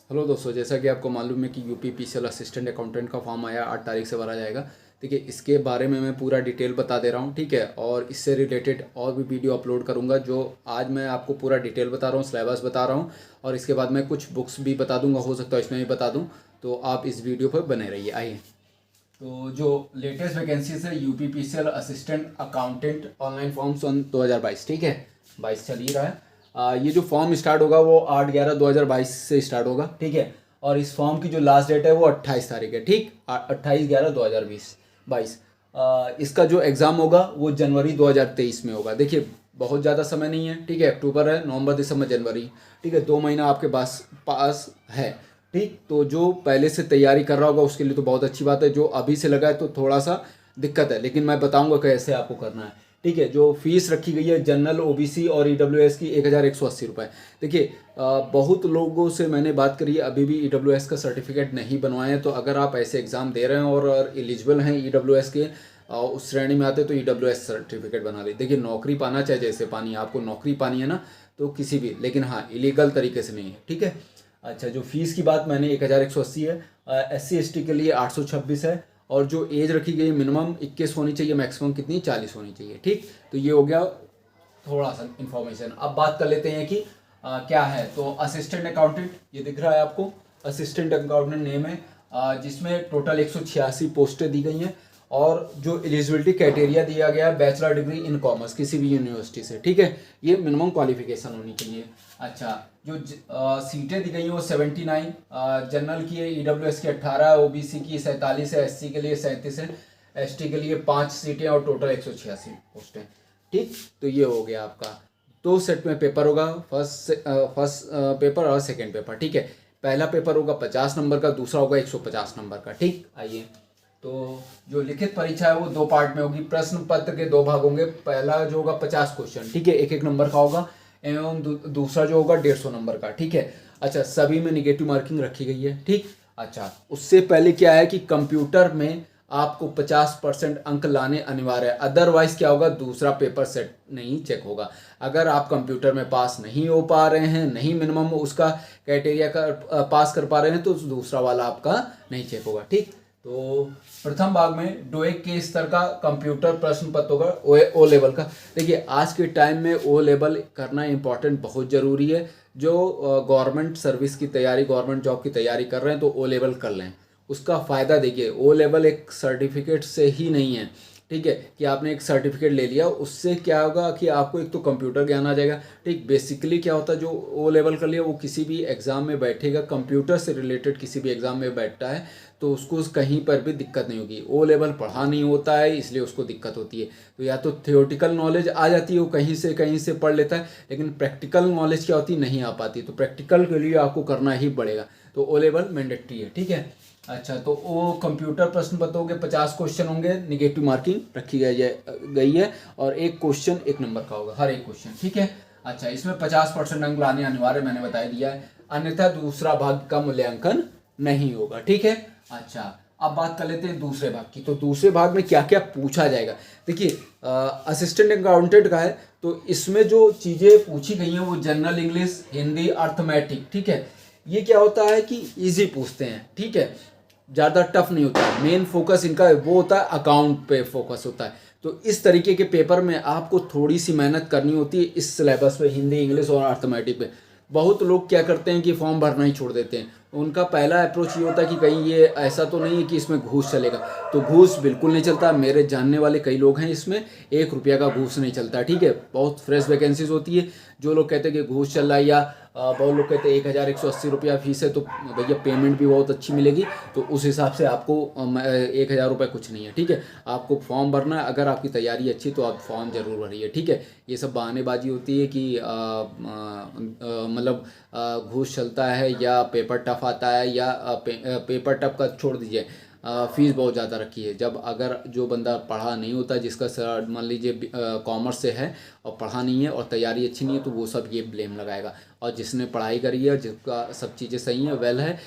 Hello दोस्तों, जैसा कि आपको मालूम है कि यूपीपीसीएल असिस्टेंट अकाउंटेंट का फॉर्म आया 8 तारीख से भरा जाएगा। ठीक है, इसके बारे में मैं पूरा डिटेल बता दे रहा हूँ। ठीक है, और इससे रिलेटेड और भी वीडियो अपलोड करूँगा। जो आज मैं आपको पूरा डिटेल बता रहा हूँ, सिलेबस बता रहा हूँ, और इसके बाद मैं कुछ बुक्स भी बता दूँगा, हो सकता है इसमें भी बता दूँ। तो आप इस वीडियो पर बने रहिए। आइए, तो जो लेटेस्ट वैकेंसीज है UPPCL assistant accountant online form सन 2022। ठीक है, 22 चल ही रहा है। ये जो फॉर्म स्टार्ट होगा वो 8/11/2022 से स्टार्ट होगा। ठीक है, और इस फॉर्म की जो लास्ट डेट है वो 28 तारीख है। ठीक, 28/11/2022। इसका जो एग्ज़ाम होगा वो जनवरी 2023 में होगा। देखिए, बहुत ज़्यादा समय नहीं है। ठीक है, अक्टूबर है, नवंबर, दिसंबर, जनवरी। ठीक है, 2 महीना आपके पास है। ठीक, तो जो पहले से तैयारी कर रहा होगा उसके लिए तो बहुत अच्छी बात है। जो अभी से लगा है तो थोड़ा सा दिक्कत है, लेकिन मैं बताऊंगा कैसे आपको करना है। ठीक है, जो फीस रखी गई है जनरल, ओबीसी और ईडब्ल्यूएस की 1180 रुपये। देखिए, बहुत लोगों से मैंने बात करी है, अभी भी ईडब्ल्यूएस का सर्टिफिकेट नहीं बनवाए हैं। तो अगर आप ऐसे एग्ज़ाम दे रहे हैं और एलिजिबल हैं ईडब्ल्यूएस के, उस श्रेणी में आते, तो ईडब्ल्यूएस सर्टिफिकेट बना ले। देखिए, नौकरी पाना चाहे जैसे पानी है, आपको नौकरी पानी है ना, तो किसी भी, लेकिन हाँ, इलीगल तरीके से नहीं है। ठीक है, अच्छा, जो फीस की बात मैंने 1180 है। SC ST के लिए 826 है। और जो एज रखी गई मिनिमम 21 होनी चाहिए, मैक्सिमम कितनी 40 होनी चाहिए। ठीक, तो ये हो गया थोड़ा सा इन्फॉर्मेशन। अब बात कर लेते हैं कि क्या है। तो असिस्टेंट अकाउंटेंट, ये दिख रहा है आपको, असिस्टेंट अकाउंटेंट नेम है, जिसमें टोटल 186 पोस्टें दी गई हैं। और जो एलिजिबिलिटी क्राइटेरिया दिया गया है, बैचलर डिग्री इन कॉमर्स किसी भी यूनिवर्सिटी से। ठीक है, ये मिनिमम क्वालिफिकेशन होनी चाहिए। अच्छा, जो सीटें दी गई हैं वो 79, जनरल की है, ईडब्ल्यूएस की 18, ओबीसी की 47 है, एससी के लिए 37 है, एसटी के लिए 5 सीटें और टोटल 186 पोस्टें। ठीक, तो ये हो गया आपका। 2 सेट में पेपर होगा, फर्स्ट पेपर और सेकेंड पेपर। ठीक है, पहला पेपर होगा 50 नंबर का, दूसरा होगा 150 नंबर का। ठीक, आइए, तो जो लिखित परीक्षा है वो 2 पार्ट में होगी। प्रश्न पत्र के 2 भाग होंगे। पहला जो होगा 50 क्वेश्चन, ठीक है, 1-1 नंबर का होगा, एवं दूसरा जो होगा 150 नंबर का। ठीक है, अच्छा, सभी में निगेटिव मार्किंग रखी गई है। ठीक, अच्छा, उससे पहले क्या है कि कंप्यूटर में आपको 50% अंक लाने अनिवार्य है। अदरवाइज क्या होगा, दूसरा पेपर सेट नहीं चेक होगा। अगर आप कंप्यूटर में पास नहीं हो पा रहे हैं, नहीं मिनिमम उसका क्राइटेरिया का पास कर पा रहे हैं, तो दूसरा वाला आपका नहीं चेक होगा। ठीक, तो प्रथम भाग में डोएक के स्तर का कंप्यूटर प्रश्न पत्र होगा, ओ लेवल का। देखिए, आज के टाइम में ओ लेवल करना इंपॉर्टेंट, बहुत ज़रूरी है। जो गवर्नमेंट सर्विस की तैयारी, गवर्नमेंट जॉब की तैयारी कर रहे हैं, तो ओ लेवल कर लें। उसका फ़ायदा देखिए, ओ लेवल एक सर्टिफिकेट से ही नहीं है। ठीक है, कि आपने एक सर्टिफिकेट ले लिया, उससे क्या होगा कि आपको एक तो कंप्यूटर ज्ञान आ जाएगा। ठीक, बेसिकली क्या होता है, जो ओ लेवल कर लिया वो किसी भी एग्ज़ाम में बैठेगा, कंप्यूटर से रिलेटेड किसी भी एग्ज़ाम में बैठता है, तो उसको कहीं पर भी दिक्कत नहीं होगी। ओ लेवल पढ़ा नहीं होता है, इसलिए उसको दिक्कत होती है। तो या तो थियोटिकल नॉलेज आ जाती है, वो कहीं से पढ़ लेता है, लेकिन प्रैक्टिकल नॉलेज क्या होती है, नहीं आ पाती। तो प्रैक्टिकल के लिए आपको करना ही पड़ेगा। तो ओ लेवल मैंडेटरी है। ठीक है, अच्छा, तो वो कंप्यूटर प्रश्न पत्र होंगे, 50 क्वेश्चन होंगे, निगेटिव मार्किंग रखी गई है, और 1 क्वेश्चन 1 नंबर का होगा, हर एक क्वेश्चन। ठीक है, अच्छा, इसमें 50% अंक लाने अनिवार्य, मैंने बता दिया है। अन्यथा दूसरा भाग का मूल्यांकन नहीं होगा। ठीक है, अच्छा, अब बात कर लेते हैं दूसरे भाग की। तो दूसरे भाग में क्या क्या पूछा जाएगा। देखिए, असिस्टेंट अकाउंटेंट का है, तो इसमें जो चीज़ें पूछी गई हैं वो जनरल इंग्लिश, हिंदी, अर्थमेटिक। ठीक है, ये क्या होता है कि इजी पूछते हैं। ठीक है, ज़्यादा टफ नहीं होता है। मेन फोकस इनका वो होता है, अकाउंट पे फोकस होता है। तो इस तरीके के पेपर में आपको थोड़ी सी मेहनत करनी होती है, इस सिलेबस पे, हिंदी, इंग्लिश और अर्थमेटिक पे। बहुत लोग क्या करते हैं कि फॉर्म भरना ही छोड़ देते हैं। उनका पहला अप्रोच ये होता है कि कहीं ये ऐसा तो नहीं है कि इसमें घूस चलेगा। तो घूस बिल्कुल नहीं चलता। मेरे जानने वाले कई लोग हैं, इसमें 1 रुपया का घूस नहीं चलता। ठीक है, बहुत फ्रेश वैकेंसीज होती है। जो लोग कहते हैं कि घूस चल रहा है, या बहुत लोग कहते हैं 1180 रुपया फीस है, तो भैया पेमेंट भी बहुत अच्छी मिलेगी। तो उस हिसाब से आपको 1000 रुपये कुछ नहीं है। ठीक है, आपको फॉर्म भरना है। अगर आपकी तैयारी अच्छी तो आप फॉर्म जरूर भरिए। ठीक है, ये सब बहानेबाजी होती है कि मतलब घूस चलता है, या पेपर टफ आता है, या पेपर टफ का छोड़ दीजिए, फीस बहुत ज़्यादा रखी है। जब अगर जो बंदा पढ़ा नहीं होता, जिसका सर मान लीजिए कॉमर्स से है और पढ़ा नहीं है और तैयारी अच्छी नहीं है, तो वो सब ये ब्लेम लगाएगा। और जिसने पढ़ाई करी है, जिसका सब चीज़ें सही हैं, वेल है,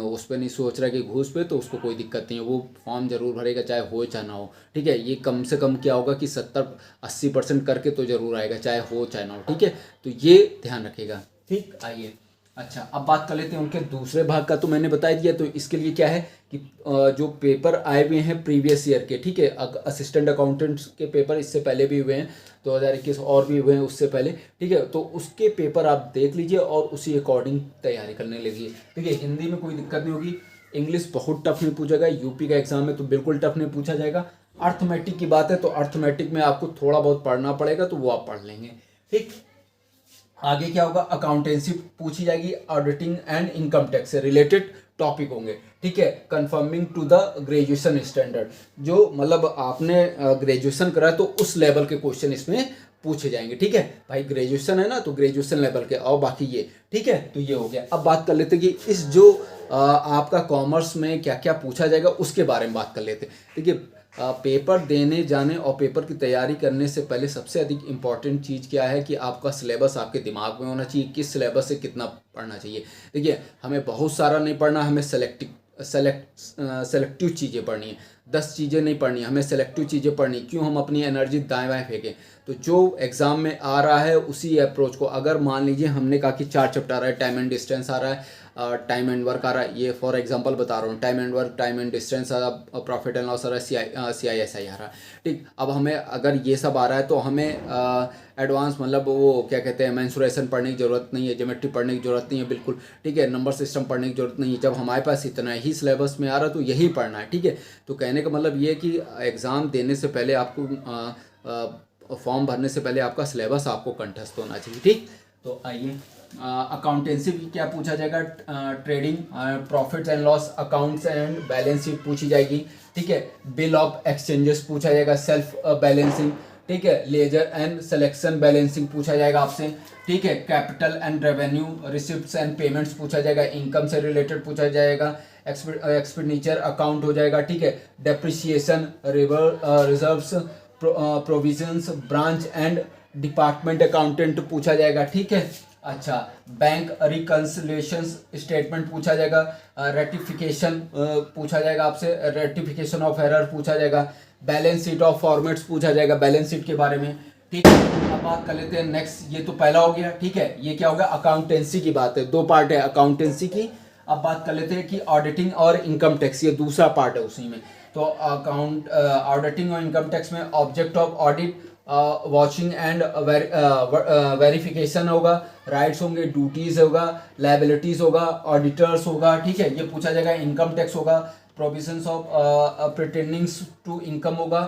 उस पर नहीं सोच रहा है कि घूस पे, तो उसको कोई दिक्कत नहीं है, वो फॉर्म जरूर भरेगा, चाहे हो चाहे ना हो। ठीक है, ये कम से कम क्या होगा कि 70-80% करके तो जरूर आएगा, चाहे हो चाहे ना हो। ठीक है, तो ये ध्यान रखेगा। ठीक, आइए, अच्छा, अब बात कर लेते हैं उनके दूसरे भाग का। तो मैंने बता दिया, तो इसके लिए क्या है कि जो पेपर आए हुए हैं प्रीवियस ईयर के, ठीक है, असिस्टेंट अकाउंटेंट्स के पेपर इससे पहले भी हुए हैं 2021 और भी हुए हैं उससे पहले, ठीक है, तो उसके पेपर आप देख लीजिए और उसी अकॉर्डिंग तैयारी करने लगिए। देखिए हिंदी में कोई दिक्कत नहीं होगी, इंग्लिश बहुत टफ नहीं पूछा जाएगा, यूपी का एग्जाम में तो बिल्कुल टफ नहीं पूछा जाएगा। अर्थमेटिक की बात है तो अर्थमेटिक में आपको थोड़ा बहुत पढ़ना पड़ेगा, तो वो आप पढ़ लेंगे, ठीक। आगे क्या होगा, अकाउंटेंसी पूछी जाएगी, ऑडिटिंग एंड इनकम टैक्स से रिलेटेड टॉपिक होंगे, ठीक है। Conforming to the graduation standard, जो मतलब आपने ग्रेजुएशन करा तो उस लेवल के क्वेश्चन इसमें पूछे जाएंगे, ठीक है भाई, ग्रेजुएशन है ना तो ग्रेजुएशन लेवल के, और बाकी ये, ठीक है। तो ये हो गया। अब बात कर लेते हैं कि इस जो आपका कॉमर्स में क्या क्या पूछा जाएगा उसके बारे में बात कर लेते हैं। देखिए पेपर देने जाने और पेपर की तैयारी करने से पहले सबसे अधिक इम्पॉर्टेंट चीज़ क्या है कि आपका सिलेबस आपके दिमाग में होना चाहिए, किस सिलेबस से कितना पढ़ना चाहिए। देखिए हमें बहुत सारा नहीं पढ़ना, हमें सेलेक्टिव चीज़ें पढ़नी है, 10 चीज़ें नहीं पढ़नी, हमें सेलेक्टिव चीज़ें पढ़नी। क्यों हम अपनी एनर्जी दाएं बाएं फेंकें। तो जो एग्ज़ाम में आ रहा है उसी अप्रोच को, अगर मान लीजिए हमने कहा कि 4 चैप्टर आ रहा है, टाइम एंड डिस्टेंस आ रहा है, टाइम एंड वर्क आ रहा है, ये फॉर एग्जांपल बता रहा हूँ, time and work, time and distance आ रहा है, प्रॉफिट एंड लॉस आ रहा है, CISI आ रहा है, ठीक। अब हमें अगर ये सब आ रहा है तो हमें एडवांस मतलब वो क्या कहते हैं मेंसुरेशन पढ़ने की ज़रूरत नहीं है, ज्योमेट्री पढ़ने की ज़रूरत नहीं है, बिल्कुल ठीक है, नंबर सिस्टम पढ़ने की ज़रूरत नहीं है। जब हमारे पास इतना ही सिलेबस में आ रहा है तो यही पढ़ना है, ठीक है। तो कहने का मतलब ये है कि एग्ज़ाम देने से पहले आपको फॉर्म भरने से पहले आपका सिलेबस आपको कंठस्थ होना चाहिए, ठीक। तो आइए अकाउंटेंसी क्या पूछा जाएगा, trading, profit and loss accounts and balance sheet पूछी जाएगी, ठीक है। बिल ऑफ एक्सचेंजेस पूछा जाएगा, सेल्फ बैलेंसिंग, ठीक है। लेजर एंड सिलेक्शन बैलेंसिंग पूछा जाएगा आपसे, ठीक है। Capital and revenue, receipts and payments पूछा जाएगा, इनकम से रिलेटेड पूछा जाएगा, एक्सपेंडिचर अकाउंट हो जाएगा, ठीक है। Depreciation, reserves, provisions, branch and department accountant पूछा जाएगा, ठीक है। अच्छा, बैंक रिकंसिलिएशन स्टेटमेंट पूछा जाएगा, रेटिफिकेशन पूछा जाएगा आपसे, रेटिफिकेशन ऑफ एरर पूछा जाएगा, बैलेंस शीट ऑफ फॉर्मेट्स पूछा जाएगा, बैलेंस शीट के बारे में, ठीक है। अब बात कर लेते हैं नेक्स्ट, ये तो पहला हो गया, ठीक है। ये क्या होगा, अकाउंटेंसी की बात है, 2 पार्ट है अकाउंटेंसी की। अब बात कर लेते हैं कि ऑडिटिंग और इनकम टैक्स, ये दूसरा पार्ट है उसी में। तो ऑडिटिंग और इनकम टैक्स में object of audit, vouching and verification होगा, राइट्स होंगे, ड्यूटीज होगा, लाइबिलिटीज होगा, ऑडिटर्स होगा, ठीक है, ये पूछा जाएगा। इनकम टैक्स होगा, provisions of pertaining to income होगा,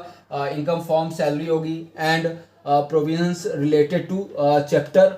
इनकम फॉर्म सैलरी होगी, and provisions related to chapter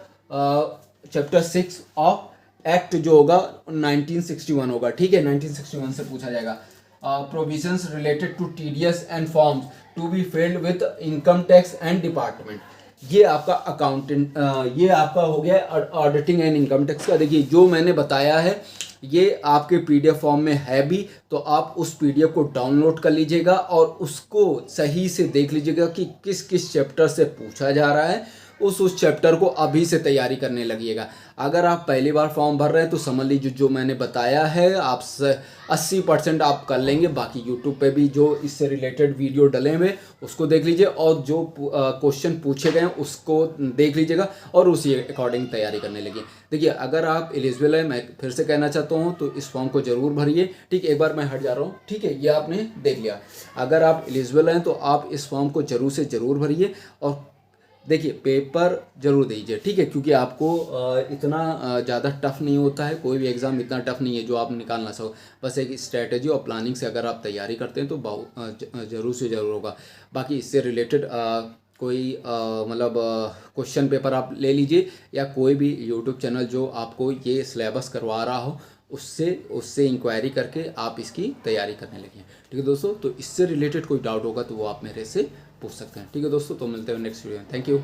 6 of act जो होगा 1961 होगा, ठीक है, 1961 से पूछा जाएगा। Provisions related to TDS and forms to be filled with income tax and department, ये आपका अकाउंटेंट, ये आपका हो गया ऑडिटिंग एंड इनकम टैक्स का। देखिए जो मैंने बताया है ये आपके पीडीएफ फॉर्म में है भी, तो आप उस पीडीएफ को डाउनलोड कर लीजिएगा और उसको सही से देख लीजिएगा कि किस किस चैप्टर से पूछा जा रहा है, उस चैप्टर को अभी से तैयारी करने लगिएगा। अगर आप पहली बार फॉर्म भर रहे हैं तो समझ लीजिए जो मैंने बताया है आप 80% आप कर लेंगे। बाकी यूट्यूब पे भी जो इससे रिलेटेड वीडियो डले हुए उसको देख लीजिए और जो क्वेश्चन पूछे गए हैं उसको देख लीजिएगा और उसी अकॉर्डिंग तैयारी करने लगिए। देखिए अगर आप एलिजिबल है, मैं फिर से कहना चाहता हूँ, तो इस फॉर्म को ज़रूर भरिए। ठीक, एक बार मैं हट जा रहा हूँ, ठीक है, ये आपने देख लिया। अगर आप एलिजिबल हैं तो आप इस फॉर्म को ज़रूर से ज़रूर भरिए और देखिए पेपर जरूर दीजिए, ठीक है, क्योंकि आपको इतना ज़्यादा टफ नहीं होता है, कोई भी एग्ज़ाम इतना टफ नहीं है जो आप निकाल ना सको। बस एक स्ट्रेटजी और प्लानिंग से अगर आप तैयारी करते हैं तो बहुत ज़रूर से ज़रूर होगा। बाकी इससे रिलेटेड कोई मतलब क्वेश्चन पेपर आप ले लीजिए या कोई भी यूट्यूब चैनल जो आपको ये सिलेबस करवा रहा हो उससे इंक्वायरी करके आप इसकी तैयारी करने लगे। ठीक है दोस्तों, तो इससे रिलेटेड कोई डाउट होगा तो वो आप मेरे से पूछ सकते हैं। ठीक है दोस्तों, तो मिलते हैं नेक्स्ट वीडियो में। Thank you.